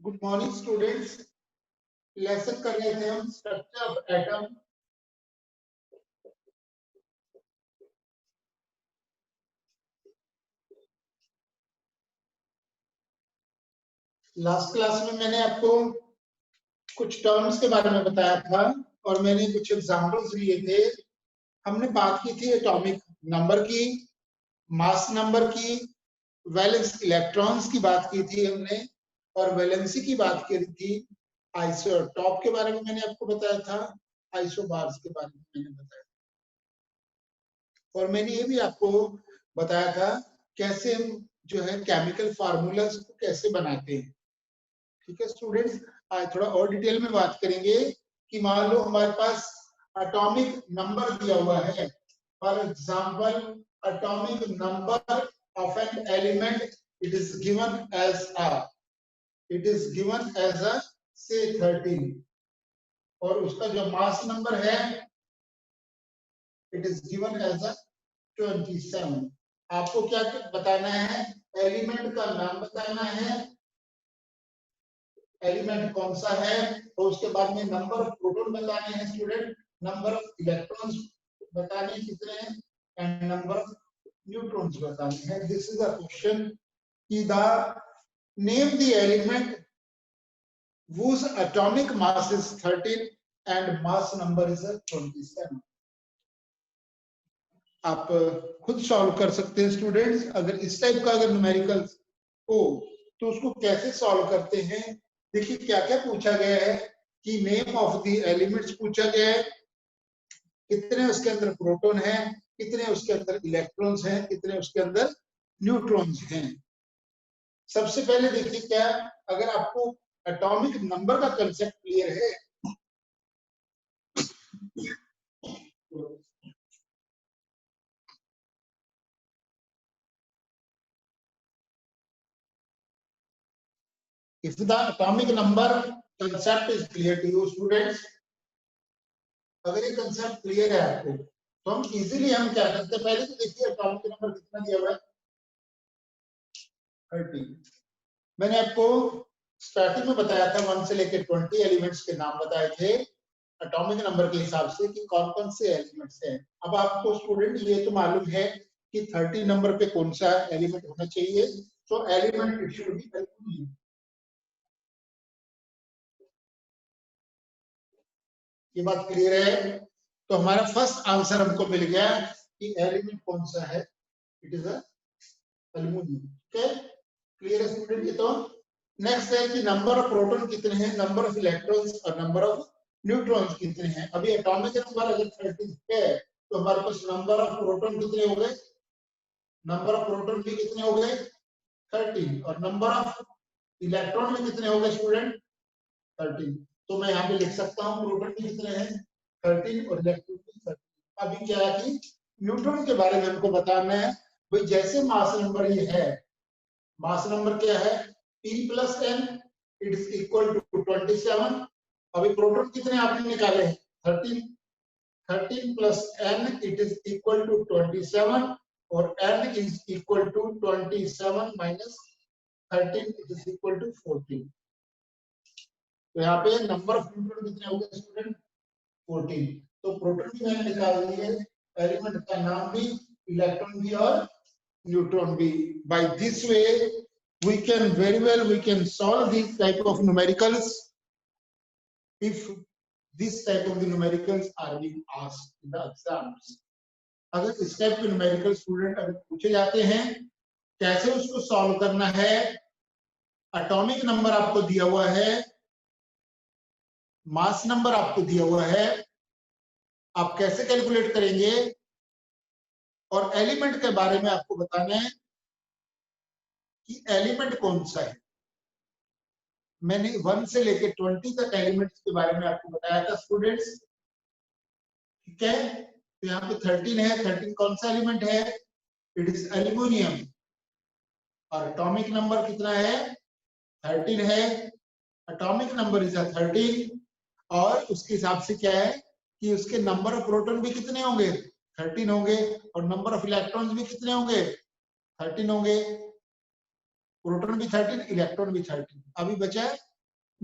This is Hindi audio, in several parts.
Good morning students. लेसन कर रहे थे हम structure of atom. Last class में मैंने आपको कुछ टर्म्स के बारे में बताया था और मैंने कुछ एग्जांपल्स लिए थे। हमने बात की थी एटॉमिक नंबर की, मास नंबर की, वैलेंस इलेक्ट्रॉन्स की बात की थी हमने, और वैलेंसी की बात की थी। आइसोटॉप के बारे में मैंने आपको बताया था, आइसोबार्स के बारे में मैंने बताया, और मैंने ये भी आपको बताया था कैसे हम जो है केमिकल फार्मूलाज को कैसे बनाते हैं। ठीक है स्टूडेंट्स, आज थोड़ा और डिटेल में बात करेंगे कि मान लो हमारे पास एटॉमिक नंबर दिया हुआ है। For example, atomic number of an element it is given as a say 13, और उसका जो मास नंबर है it is given as a 27। आपको क्या बताना है? एलिमेंट का नाम बताना है, एलिमेंट कौन सा है, और उसके बाद में नंबर ऑफ प्रोटॉन बताने हैं स्टूडेंट, नंबर ऑफ इलेक्ट्रॉन्स बताने कितने हैं, एंड नंबर ऑफ न्यूट्रॉन्स बताने हैं। दिस इज अ क्वेश्चन कि the name the element whose atomic mass is 13 and mass number is 27। आप खुद सॉल्व कर सकते हैं स्टूडेंट्स। अगर इस टाइप का अगर न्यूमेरिकल हो तो उसको कैसे सॉल्व करते हैं। देखिए क्या क्या पूछा गया है कि नेम ऑफ द एलिमेंट्स पूछा गया है, कितने उसके अंदर प्रोटॉन है, कितने उसके अंदर इलेक्ट्रॉन्स हैं, कितने उसके अंदर न्यूट्रॉन्स हैं। सबसे पहले देखिए क्या, अगर आपको एटॉमिक नंबर का कंसेप्ट क्लियर है if the atomic number concept is clear to you students, अगर ये कंसेप्ट क्लियर है आपको तो हम इजीली हम क्या करते हैं, पहले तो देखिए एटॉमिक नंबर कितना दिया हुआ है 30। मैंने आपको स्टार्टिंग में बताया था 1 से लेकर 20 एलिमेंट्स के नाम बताए थे एटॉमिक नंबर के हिसाब से कि कौन कौन से एलिमेंट्स हैं। अब आपको स्टूडेंट ये तो मालूम है कि 30 नंबर पे कौन सा एलिमेंट होना चाहिए, तो element it should be aluminium. ये बात क्लियर है? तो हमारा फर्स्ट आंसर हमको मिल गया कि एलिमेंट कौन सा है, it is aluminium. Okay, clear है स्टूडेंट? ये तो नेक्स्ट है कि नंबर ऑफ प्रोटॉन कितने हैं, नंबर ऑफ इलेक्ट्रॉन्स और नंबर ऑफ न्यूट्रॉन्स कितने हैं। अभी एटॉमिक नंबर अगर 30 है तो हमारे पास नंबर ऑफ प्रोटॉन कितने हो गए, नंबर ऑफ प्रोटॉन भी कितने हो गए 13, और नंबर ऑफ इलेक्ट्रॉन भी कितने हो गए स्टूडेंट 13। तो मैं यहाँ पे लिख सकता हूँ प्रोटॉन भी कितने हैं 13 और इलेक्ट्रॉन भी 13। अभी क्या है कि न्यूट्रॉन के बारे में हमको बताना है। भाई जैसे मास नंबर ये है, मास नंबर क्या है P + n it is equal to 27। अभी प्रोटॉन कितने आपने निकाले हैं 13, 13 + n it is equal to 27, और n is equal to 27 - 13 it is equal to 14। तो यहाँ पे नंबर ऑफ न्यूट्रॉन कितने हो गए स्टूडेंट 14। तो प्रोटॉन भी मैंने निकाल दिए, एलिमेंट का नाम भी, इलेक्ट्रॉन भी और न्यूट्रॉन भी। By this way we can very well we can solve these type of numericals if this type of the numericals are being asked in the exams। अगर इस टाइप के न्यूमेरिकल स्टूडेंट अगर पूछे जाते हैं कैसे उसको सॉल्व करना है, एटॉमिक नंबर आपको दिया हुआ है, मास नंबर आपको दिया हुआ है, आप कैसे कैलकुलेट करेंगे, और एलिमेंट के बारे में आपको बताना है कि एलिमेंट कौन सा है। मैंने 1 से लेकर 20 तक एलिमेंट्स के बारे में आपको बताया था स्टूडेंट्स। ठीक है, तो यहाँ पे 13 है, 13 कौन सा एलिमेंट है, इट इज एल्यूमिनियम, और एटॉमिक नंबर कितना है 13 है, एटॉमिक नंबर इज 13, और उसके हिसाब से क्या है कि उसके नंबर ऑफ प्रोटॉन भी कितने होंगे 13 होंगे, और नंबर ऑफ इलेक्ट्रॉन्स भी कितने होंगे 13 होंगे। प्रोटॉन भी 13, इलेक्ट्रॉन भी 13। अभी बचा है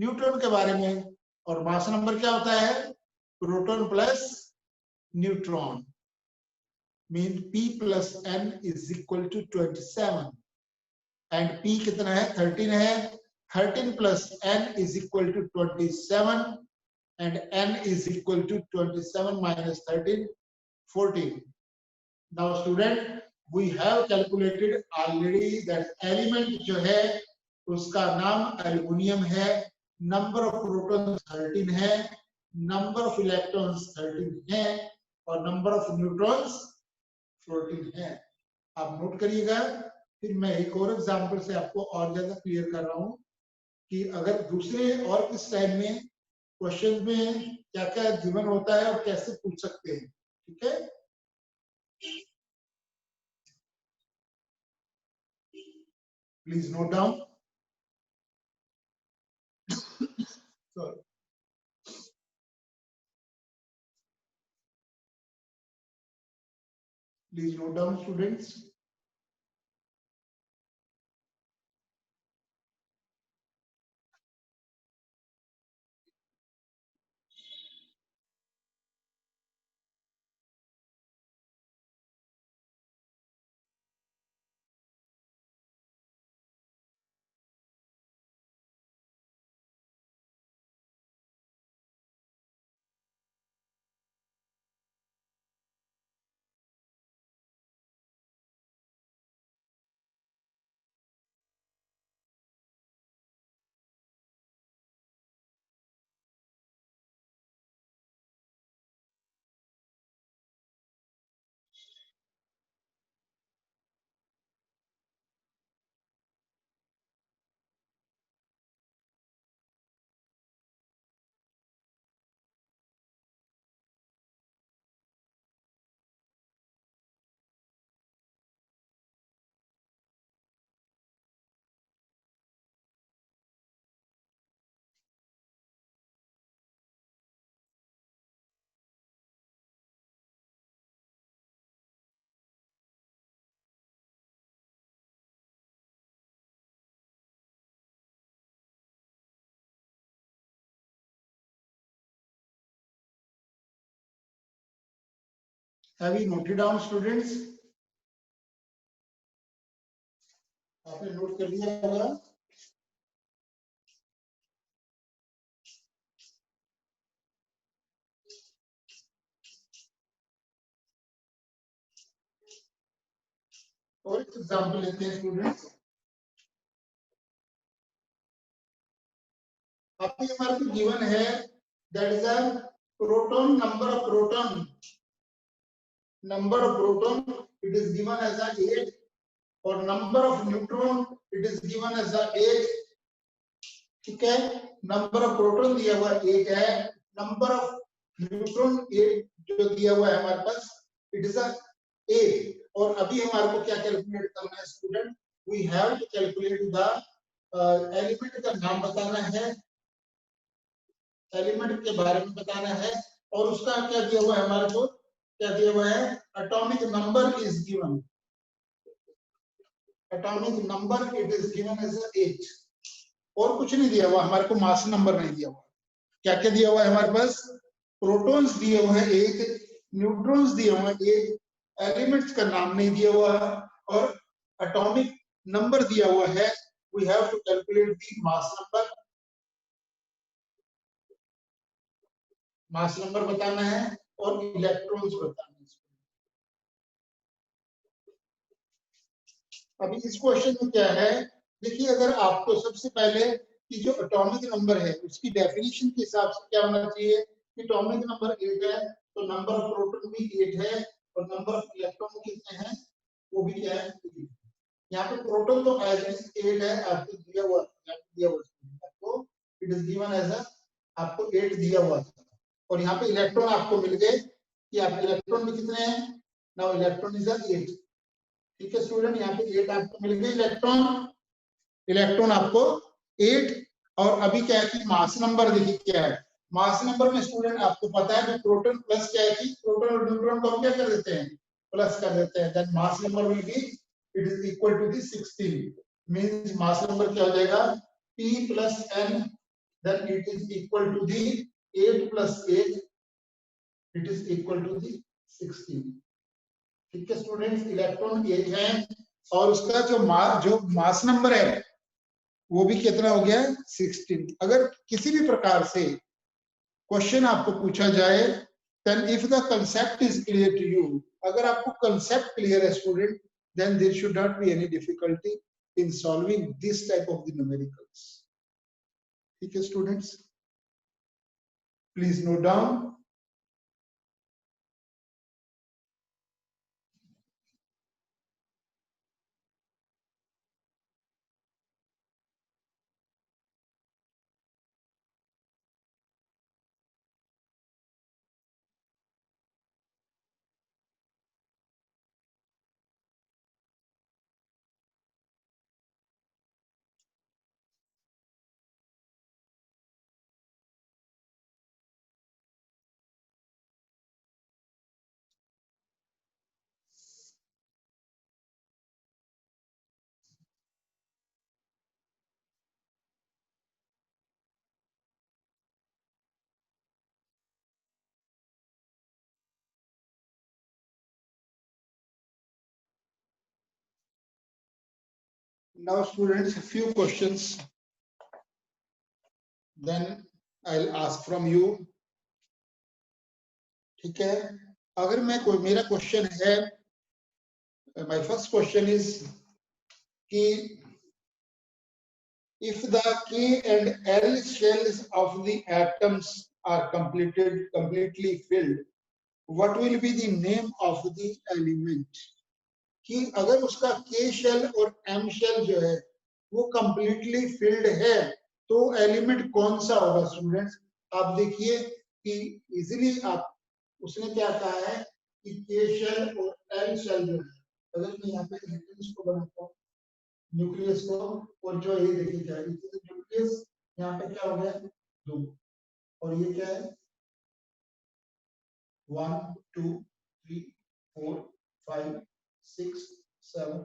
न्यूट्रॉन के बारे में। और मास नंबर क्या होता है? Proton plus neutron, mean P plus N is equal to 27 and P कितना है? 13 है। 13 plus N is equal to 27 and N is equal to 27 minus 13, 14. Now student, we have calculated already that element जो है उसका नाम एल्युमिनियम है, नंबर ऑफ प्रोटॉन्स 13 है, नंबर ऑफ इलेक्ट्रॉन्स 13 है और नंबर ऑफ न्यूट्रॉन्स 14 है। आप नोट करिएगा। फिर मैं एक और एग्जांपल से आपको और ज्यादा क्लियर कर रहा हूं कि अगर दूसरे और किस टाइम में क्वेश्चन में क्या क्या गिवन होता है और कैसे पूछ सकते हैं। ठीक है, please note down. Sorry, please note down students. Have you noted down students? आपने नोट कर लिया होगा। और एग्जांपल लेते हैं स्टूडेंट्स। आपके हमारे को गिवन है that is a proton, number of proton it is given as a 8 और number of neutron it is given as a 8। ठीक है, नंबर ऑफ प्रोटॉन दिया हुआ 8 है, नंबर ऑफ न्यूट्रॉन 8 जो दिया हुआ है हमारे पास इट इज अ 8। और अभी हमारे को क्या कैलकुलेट करना है student? We have to calculate the element का नाम बताना है, एलिमेंट के बारे में बताना है और उसका क्या दिया हुआ है हमारे को? क्या दिया हुआ है? Atomic number is given, atomic number it is given as 8 और कुछ नहीं दिया हुआ हमारे को, मास नंबर नहीं दिया हुआ। क्या क्या दिया हुआ है हमारे पास? प्रोटॉन्स दिए हुए हैं 1, न्यूट्रॉन्स दिए हुए हैं 1, एलिमेंट्स का नाम नहीं दिया हुआ और एटॉमिक नंबर दिया हुआ है। We have to calculate the mass number, mass number बताना है और इलेक्ट्रॉन्स बताना है। अभी इस क्वेश्चन में क्या है, देखिए अगर आपको सबसे पहले कि जो एटॉमिक नंबर है उसकी डेफिनेशन के हिसाब से क्या होना चाहिए कि एटॉमिक नंबर 8 है तो नंबर ऑफ प्रोटॉन भी 8 है और नंबर ऑफ इलेक्ट्रॉन कितने हैं वो भी क्या है 8। यहाँ पे प्रोटॉन तो एज इट 8 है, आपको दिया हुआ आपको it is given as a आपको 8 दिया हुआ था और यहाँ पे इलेक्ट्रॉन आपको मिल गए कि आपके इलेक्ट्रॉन भी कितने हैं? Now electron is 8। ठीक है स्टूडेंट, यहाँ पे 8 आपको मिल गए इलेक्ट्रॉन, इलेक्ट्रॉन आपको 8। और अभी क्या है कि मास नंबर देखिए क्या है, मास नंबर में स्टूडेंट आपको पता है कि प्रोटॉन प्लस क्या है कि प्रोटॉन और न्यूट्रॉन को हम क्या कर देते हैं? प्लस कर देते हैं। Then mass number will be it is equal to the 16 means mass number क्या हो जाएगा? P plus N then it is equal to the 8 plus 8, it is equal to the 16. ठीक है स्टूडेंट्स, इलेक्ट्रॉन 8 है और उसका जो मास नंबर है वो भी कितना हो गया है 16। अगर किसी भी प्रकार से क्वेश्चन आपको पूछा जाए, then if the concept is clear to you, अगर आपको concept clear है student, then there should not be any difficulty in solving this type of the numericals. ठीक है students, please note down. Now students, a few questions, then I'll ask from you. ठीक है, अगर मैं कोई मेरा क्वेश्चन है, my first question is कि if the K and L shells of the atoms are completely filled, what will be the name of the element? कि अगर उसका K shell और M shell जो है वो completely filled है तो एलिमेंट कौन सा होगा स्टूडेंट्स? आप देखिए कि इजीली आप उसने क्या कहा है कि K shell और L shell जो है, अगर मैं यहाँ पे न्यूक्लियस को बनाता हूँ, न्यूक्लियस को, और जो ये देखिए क्या है, न्यूक्लियस यहाँ पे क्या हो गया 2 और ये क्या है 1 2 3 4 5 6 7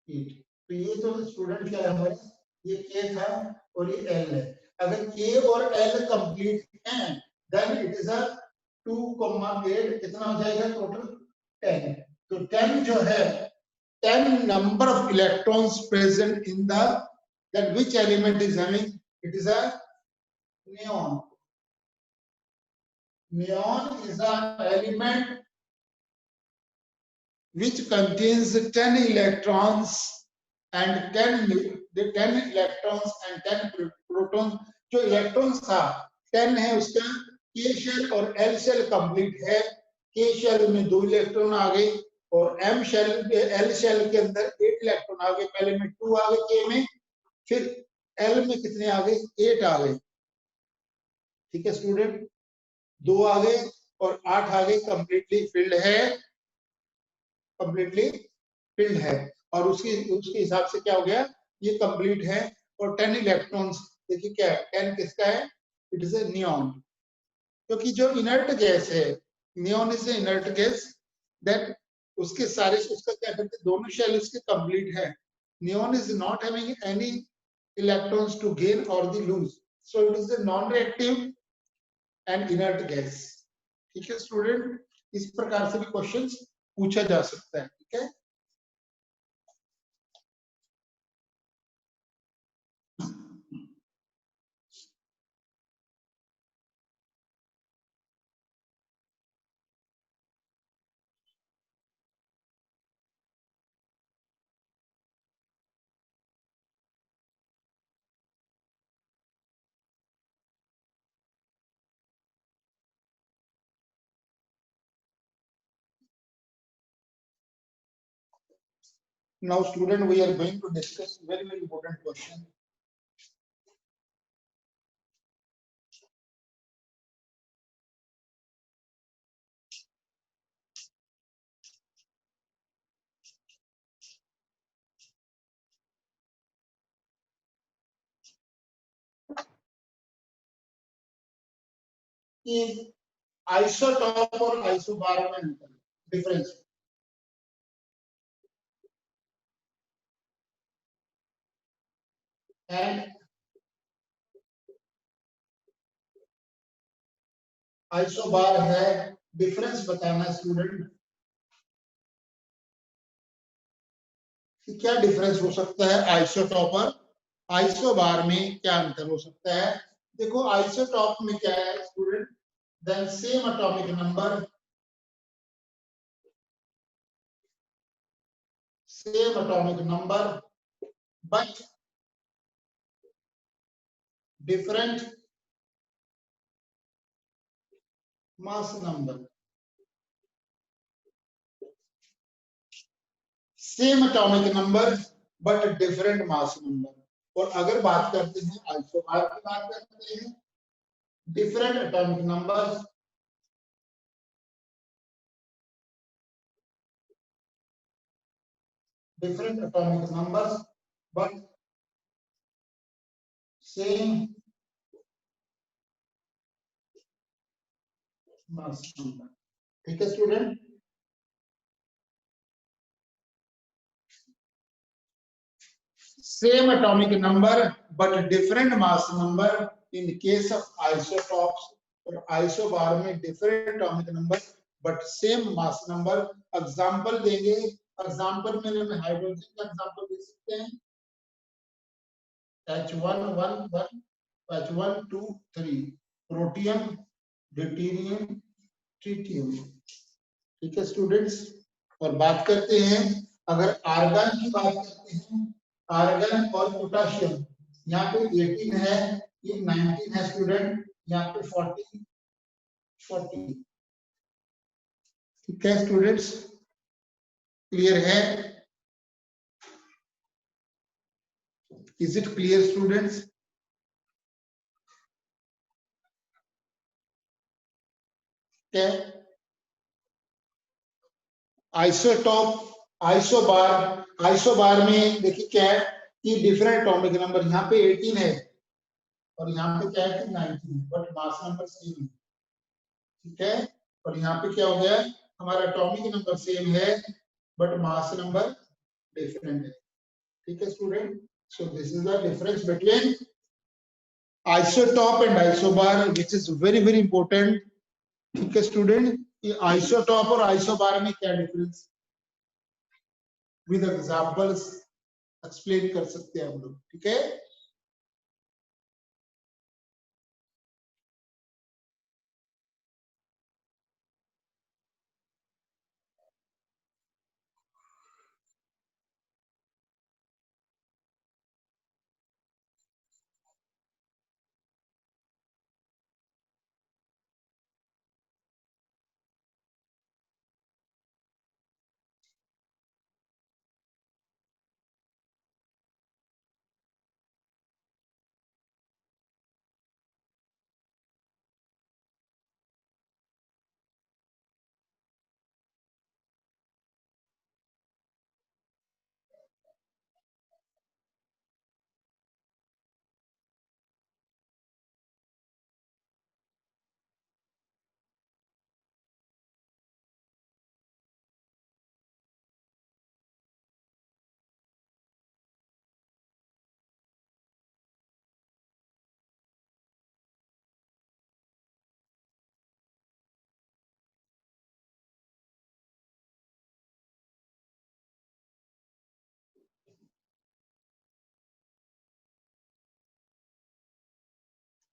8। तो ये तो स्टूडेंट क्या है हमारे, ये K था और ये L है। अगर K और L कंप्लीट हैं देन इट इज अ 2,8 कितना हो जाएगा टोटल 10। तो 10 जो है 10 number of electrons present in the, then which element is having, it is a neon. Neon is an element which contains 10 electrons and 10 electrons and 10 protons. जो electrons था 10 है, उसका K shell और L shell complete है। K shell में 2 इलेक्ट्रॉन आ गए और M shell L shell के अंदर 8 इलेक्ट्रॉन आ गए। पहले में 2 आ गए K में, फिर L में कितने आ गए 8 आ गए। ठीक है स्टूडेंट, 2 आ गए और 8 आ गए, कंप्लीटली फिल्ड है, कंप्लीटली फिल्ड है। और उसके हिसाब से क्या हो गया, ये कंप्लीट है। और 10 इलेक्ट्रॉन्स देखिए क्या है, 10 किसका है, इट इज ए नियॉन। क्योंकि जो इनर्ट गैस है, neon is a inert gas, that उसके सारे उसका क्या करते हैं, दोनों शेल इसके कंप्लीट है। Neon is not having any electrons to gain और the lose, so it is a non reactive and inert gas. ठीक है स्टूडेंट, इस प्रकार से भी क्वेश्चंस पूछा जा सकता है। ठीक है, now student we are going to discuss very important question. कि आइसोटॉप और आइसोबार में अंतर, डिफरेंस। एंड आइसोबार है, डिफरेंस बताना स्टूडेंट कि क्या डिफरेंस हो सकता है आइसोटॉप और आइसोबार में, क्या अंतर हो सकता है। देखो आइसोटॉप में क्या है student, then same atomic number, same atomic number but different mass number, same atomic number but different mass number। और अगर बात करते हैं आइसोबार की बात करते हैं, different atomic numbers, different atomic numbers but same mass number। ठीक है student, same atomic number but different mass number in case of isotopes, और isobar में different atomic number but same mass number। Example देंगे, एग्जांपल में हम हाइड्रोजन का एग्जांपल दे सकते हैं, H111 H123, protium, deuterium, tritium. ठीक है स्टूडेंट्स, और बात करते हैं अगर आर्गन की बात करते हैं, आर्गन और पोटाशियम, यहाँ पे 18 है, ये 19 है स्टूडेंट, यहाँ पे 40। ठीक है स्टूडेंट्स, क्लियर है, is it clear students. Isotope, isobar, isobar में देखिए क्या है कि डिफरेंट एटॉमिक नंबर, यहाँ पे 18 है और यहाँ पे क्या है कि 19 है, बट मास नंबर सेम है। ठीक है, और यहाँ पे क्या हो गया, हमारा एटॉमिक नंबर सेम है बट मास नंबर डिफरेंट है। ठीक है student, so this is the difference between isotope and isobar which is very very important. ठीक है स्टूडेंट, ये आइसोटॉप और आइसोबार में क्या डिफरेंस विद एग्जांपल्स एक्सप्लेन कर सकते हैं हम लोग। ठीक है,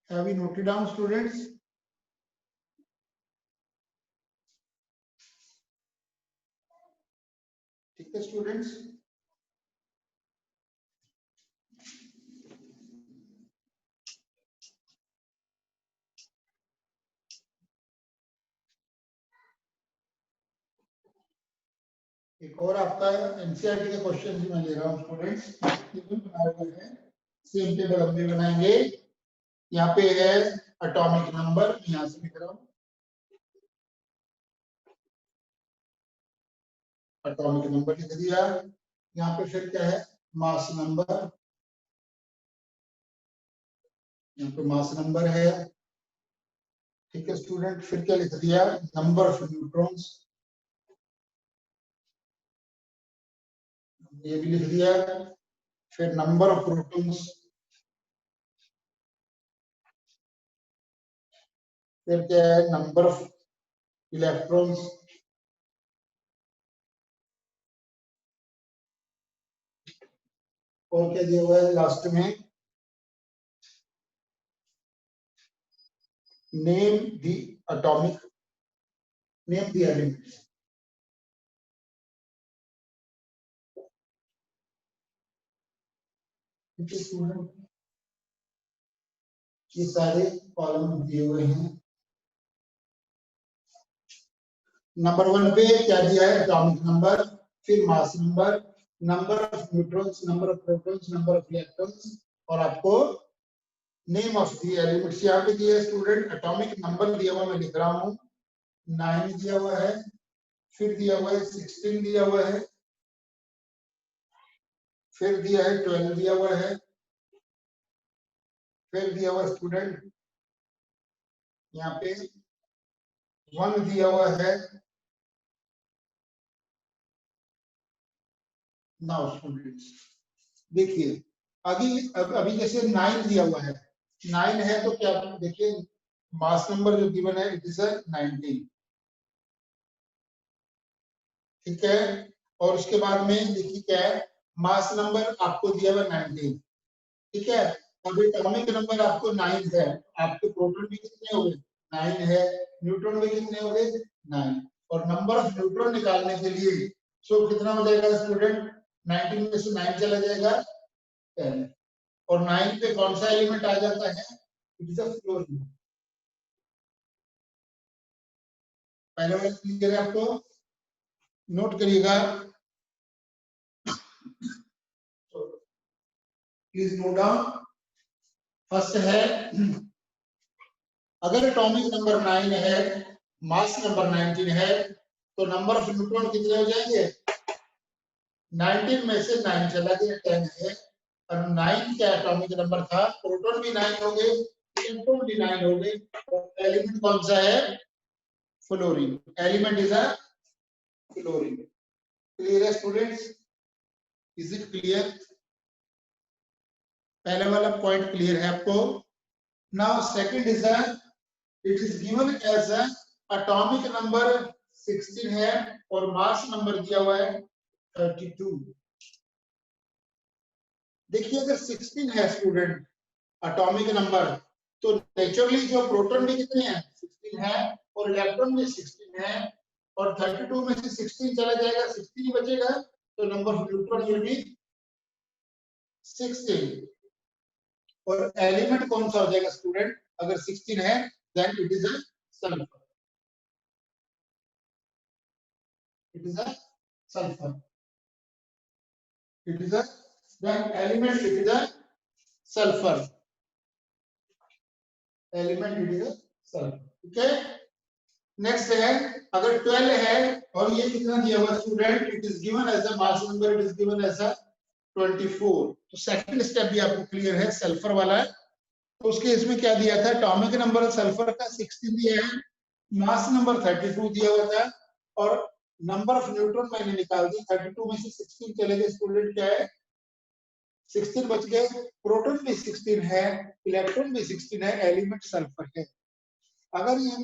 have you noted down students. ठीक है स्टूडेंट्स, एक और आपका एनसीईआरटी का क्वेश्चन भी मैं ले रहा हूँ स्टूडेंट्स, बनाए हुए हैं, सेम टेबल हम भी बनाएंगे। यहाँ पे है एटॉमिक नंबर, यहाँ से लिख रहा हूँ एटॉमिक नंबर लिख दिया, यहाँ पे फिर क्या है मास नंबर, यहाँ पे मास नंबर है। ठीक है स्टूडेंट, फिर क्या लिख दिया, नंबर ऑफ न्यूट्रॉन्स, ये भी लिख दिया, फिर नंबर ऑफ प्रोटॉन्स, फिर क्या है नंबर ऑफ इलेक्ट्रॉन्स, और क्या दिया हुआ है लास्ट में name the atomic, name the element. ये सारे कॉलम दिए हुए हैं। नंबर 1 पे क्या दिया है एटॉमिक नंबर, फिर mass number, number of neutrons, number of protons, number of electrons, और आपको नेम ऑफ द एलिमेंट्स यहाँ पे दिया है स्टूडेंट। एटॉमिक नंबर दिया हुआ मैं लिख रहा हूँ 9 दिया हुआ है, फिर दिया हुआ है 16 दिया हुआ है, फिर दिया है 12 दिया हुआ है, फिर दिया हुआ स्टूडेंट यहाँ पे 1 दिया हुआ है। नाउ स्टूडेंट्स देखिए अभी जैसे 9 दिया हुआ है, 9 है तो क्या देखिए मास नंबर जो गिवन है इट इज 19, ठीक है। और उसके बाद में देखिए क्या है मास नंबर आपको दिया हुआ 19, ठीक है। अब एटॉमिक नंबर आपको 9 है, आपके प्रोटॉन भी कितने हो गए 9 है, न्यूट्रॉन भी कितने हो गए 9, और नंबर ऑफ न्यूट्रॉन निकालने के लिए सो कितना हो जाएगा स्टूडेंट 19 में से 9 चला जाएगा 10, और 9 पे कौन सा एलिमेंट आ जाता है इट इज अ फ्लोरीन। पहले वाला क्लियर है आपको, नोट करिएगा प्लीज नोट डाउन। फर्स्ट है अगर एटॉमिक नंबर 9 है, मास नंबर 19 है, तो नंबर ऑफ न्यूट्रॉन कितने हो जाएंगे 19 में से 9 चला गया 10 है, और 9 क्या एटॉमिक नंबर था, प्रोटॉन भी 9 हो गए, इलेक्ट्रॉन भी 9 हो गए, और एलिमेंट कौन सा है fluorine, element is a fluorine. Clear है स्टूडेंट्स, इज इट क्लियर? पहले वाला पॉइंट क्लियर है आपको। Now second is a it is given as a atomic number 16 है और मास नंबर दिया हुआ है 32। देखिए अगर 16 है स्टूडेंट एटॉमिक नंबर, तो नेचुरली जो प्रोटॉन भी कितने हैं 16 है, और इलेक्ट्रॉन भी 16 है, और 32 में से 16 चला जाएगा 16 ही बचेगा, तो number of neutron will be 16। और एलिमेंट कौन सा हो जाएगा स्टूडेंट अगर 16 है, then it is a sulphur, it is a sulphur, it is a then element it is a sulfur, element it is a sulfur, ठीक है। नेक्स्ट है अगर 12 है और ये कितना दिया हुआ student it is given as a mass number it is given as a 24, तो सेकंड स्टेप भी आपको क्लियर है सल्फर वाला है। तो उसके इसमें क्या दिया था एटॉमिक नंबर सल्फर का 16 दिया है, मास नंबर 32 दिया हुआ था, और नंबर ऑफ न्यूट्रॉन मैंने निकाल दी 32 में से 16 चले गए स्टूडेंट क्या है 16 बच गए, प्रोटॉन भी 16 है, इलेक्ट्रॉन भी 16 है, एलिमेंट सल्फर है। अगर ये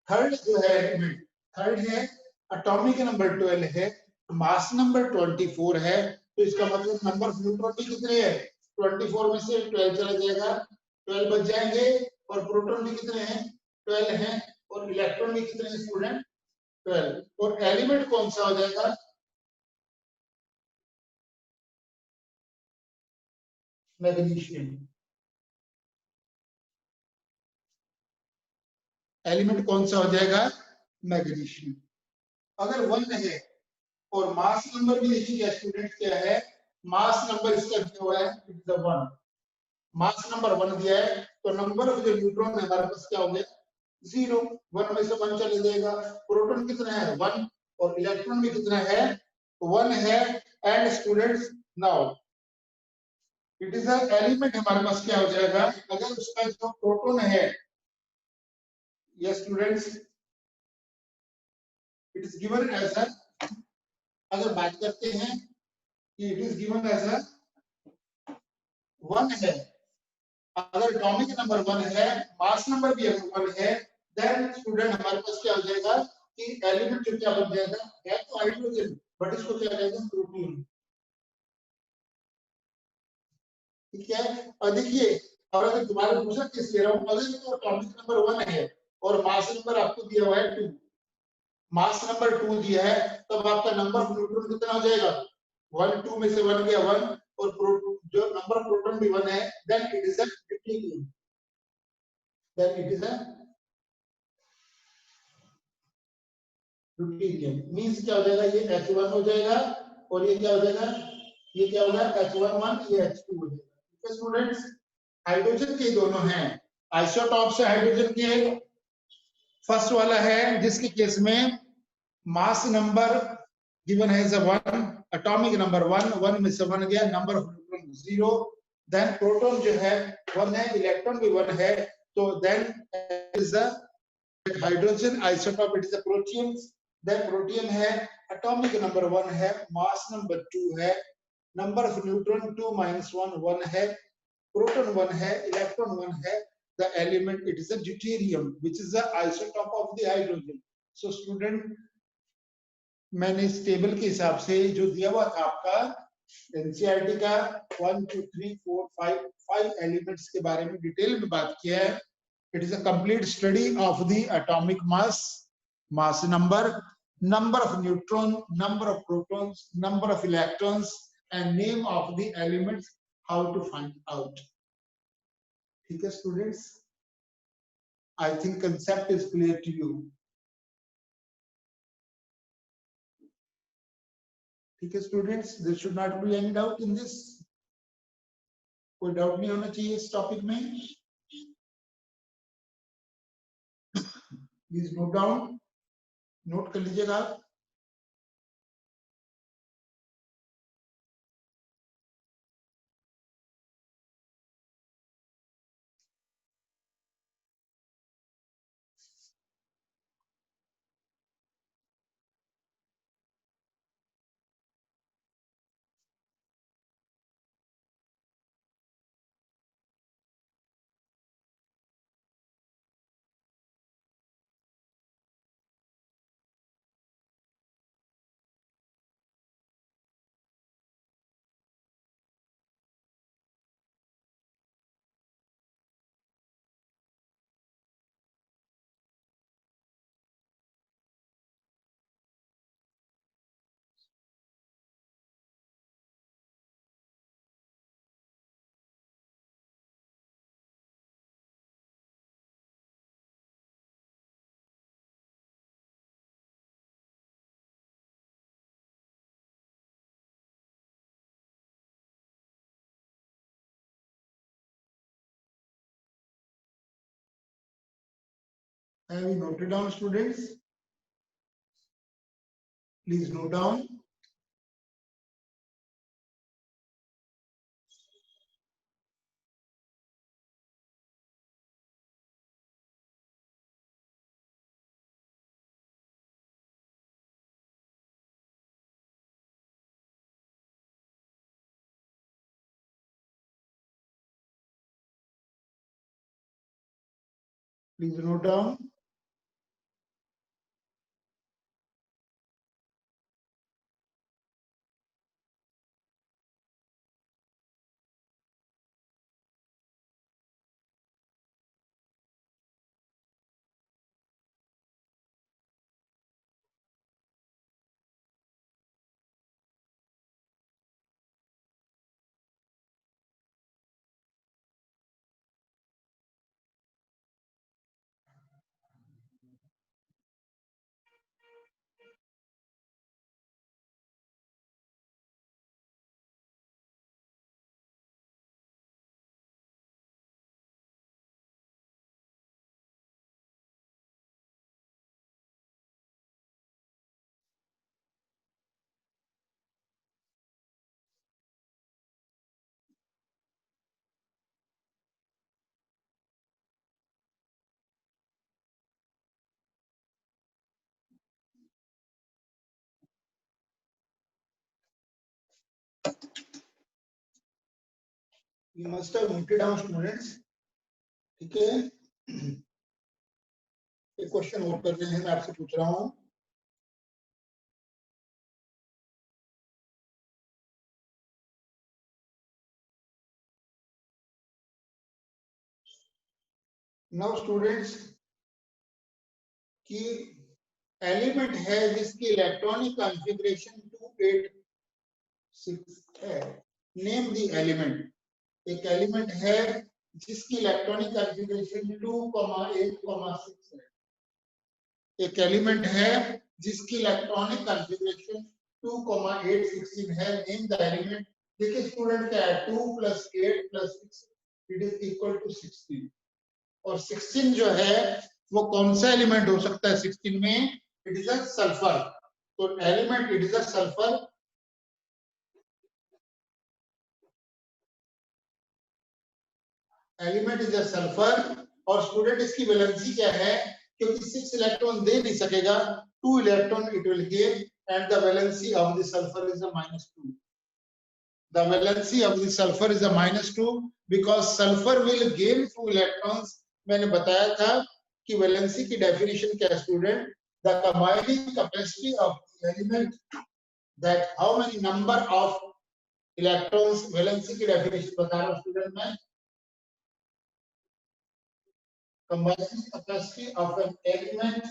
थर्ड जो है एलिमेंट थर्ड है एटॉमिक नंबर 12 है, मास नंबर 24 है, तो इसका मतलब नंबर ऑफ न्यूट्रॉन भी कितने हैं 24 में से 12 चला जाएगा, 12 बच जाएंगे, और प्रोटॉन भी कितने हैं 12 हैं, और इलेक्ट्रॉन भी कितने हैं स्टूडेंट 12, और एलिमेंट कौन सा हो जाएगा मैग्नीशियम, एलिमेंट कौन सा हो जाएगा मैग्नीशियम। अगर 1 है और मास नंबर भी देखिए क्या स्टूडेंट क्या है, मास नंबर इसका दिया हुआ है इट इज 1, मास नंबर 1 दिया है, तो नंबर ऑफ जो न्यूट्रॉन है हमारे पास क्या हो गया 0, 1 में से 1 चले जाएगा, प्रोटॉन कितना है 1, और इलेक्ट्रॉन भी कितना है 1 है, and students now it is a element हमारे पास क्या हो जाएगा अगर उसका जो प्रोटॉन है, yes students it is given as a, अगर बात करते हैं कि it is given as a 1 है, अगर एटॉमिक नंबर 1 है, मास नंबर भी अगर 1 है, देन स्टूडेंट हमारे पास क्या हो जाएगा कि एलिमेंट जो क्या बन जाएगा, है तो हाइड्रोजन बट इसको क्या कहेंगे, प्रोटीन। ठीक है। और देखिए, और अगर तुम्हारे पूछा किस ले रहा हूँ, अगर तो टॉपिक नंबर 1 है और मास नंबर आपको दिया हुआ है 2, मास नंबर 2 दिया है, तब आपका नंबर ऑफ न्यूट्रॉन कितना हो जाएगा, 1 2 में से 1 गया 1, और जो नंबर ऑफ प्रोटॉन भी 1 है, then it is a deuterium, then it is a deuterium. Means क्या हो जाएगा, ये H1 हो जाएगा और ये क्या हो जाएगा, ये क्या होगा H11, ये H2 हो जाएगा। ठीक है स्टूडेंट्स, हाइड्रोजन के दोनों हैं आइसोटॉप्स है हाइड्रोजन के। फर्स्ट वाला है जिसके केस में मास नंबर गिवन है इज 1, एटॉमिक नंबर 1, 1 में से 1 गया, number of neutron 0, then proton जो है 1 है, इलेक्ट्रॉन भी 1 है, तो then is a hydrogen isotope, it is a protium. Then protium है, एटॉमिक नंबर 1 है, मास नंबर 2 है, नंबर ऑफ न्यूट्रॉन 2 - 1 1 है, प्रोटॉन 1 है, इलेक्ट्रॉन 1 है, the element it is a deuterium which is the isotope of the hydrogen. So student, मैंने इस टेबल के हिसाब से जो दिया हुआ था आपका एनसीईआरटी का 1 2 3 4 5 एलिमेंट्स के बारे में डिटेल में बात किया है। It is a complete study of the atomic mass, mass number, number of neutron, number of protons, number of electrons, and name of the elements, how to find out. ठीक है students, I think concept is clear to you. ठीक है students, there should not be any doubt in this, कोई डाउट नहीं होना चाहिए इस टॉपिक में। प्लीज नोट डाउन, नोट कर लीजिएगा आप। Have you noted down students? Please note down. Please note down. You must have noted down students. ठीक है, एक क्वेश्चन और कर रहे हैं, मैं आपसे पूछ रहा हूँ। नाउ स्टूडेंट्स, की एलिमेंट है जिसकी इलेक्ट्रॉनिक कॉन्फ़िगरेशन 286 है। Name the element. एक एलिमेंट है जिसकी इलेक्ट्रॉनिक कॉन्फ़िगरेशन 2,8,6 है। एक एलिमेंट है जिसकी इलेक्ट्रॉनिक कॉन्फ़िगरेशन 2,816 है। Name the element. देखिए स्टूडेंट, क्या है 2 + 8 + 6 इट इज इक्वल टू 16। और 16 जो है वो कौन सा एलिमेंट हो सकता है 16 में? It is a sulphur. तो element it is a sulphur. Element is a sulphur. और स्टूडेंट इसकी वैलेंसी क्या है? क्योंकि 6 इलेक्ट्रॉन दे नहीं सकेगा, 2 electron it will give, and the valency of the sulphur is a -2. The valency of the sulfur is a -2 because sulfur will gain 2 electrons. मैंने बताया था कि वैलेंसी की डेफिनेशन क्या है student? The combining capacity of the element, that how many number of electrons, valency की डेफिनेशन बता रहा हूँ स्टूडेंट मैं। Combining capacity of an element,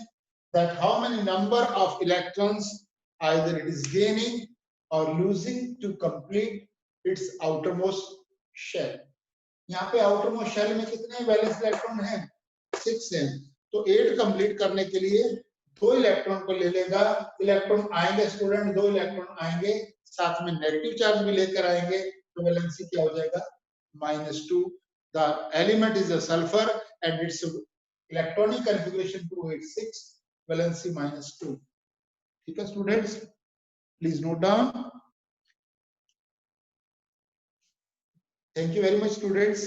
that how many number of electrons either it is gaining or losing to complete its outermost shell. यहाँ पे आउटरमोस्ट शेल में कितने वैलेंस इलेक्ट्रॉन हैं? 6 हैं। तो 8 कंप्लीट करने के लिए 2 इलेक्ट्रॉन को ले लेगा। इलेक्ट्रॉन आएंगे स्टूडेंट, 2 इलेक्ट्रॉन आएंगे, साथ में नेगेटिव चार्ज भी लेकर आएंगे, तो वैलेंसी क्या हो जाएगा? -2. The element is a sulfur and its electronic configuration 286, valency -2. ठीक है students, please note down. Thank you very much students.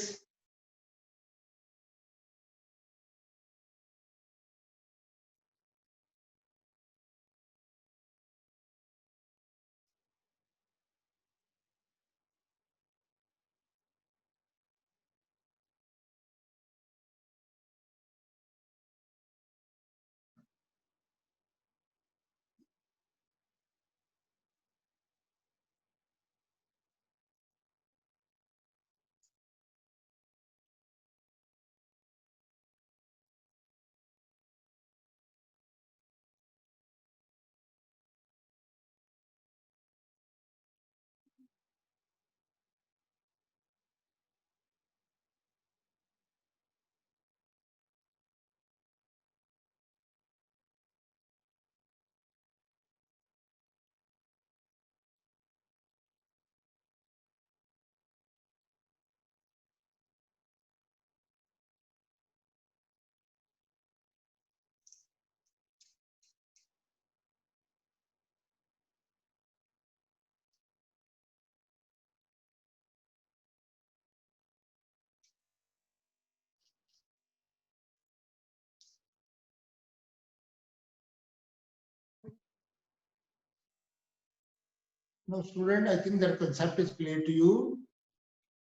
Now student, I think that concept is clear to you.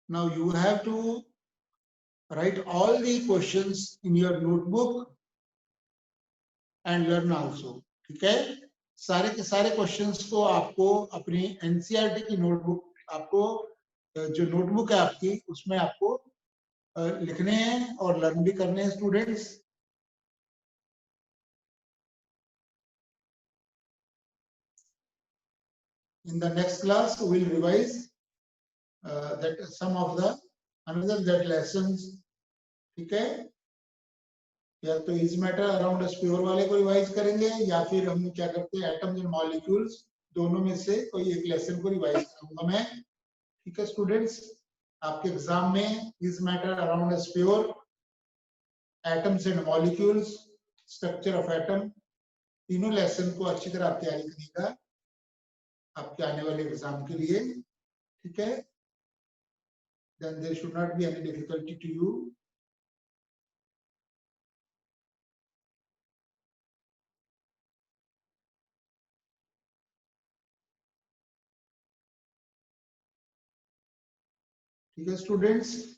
Now you have to write all the questions in your notebook and learn also. ठीक है? सारे के सारे क्वेश्चंस को आपको अपनी एनसीईआरटी की नोटबुक, आपको जो नोटबुक है आपकी, उसमें आपको लिखने हैं और लर्न भी करने हैं students. In the next class we will revise that some of the another that lessons. ठीक है? या तो is matter around a sphere वाले को रिवाइज करेंगे, या फिर हम क्या करते हैं एटम्स एंड मॉलिक्यूल्स, दोनों में से कोई एक लेसन को रिवाइज करूंगा मैं। ठीक है स्टूडेंट्स, आपके एग्जाम में is matter around a sphere, atoms and molecules, structure of atom, तीनों लेसन को अच्छी तरह आप तैयारी करिएगा आपके आने वाले एग्जाम के लिए। ठीक है? Then there should not be any difficulty to you. ठीक है स्टूडेंट्स,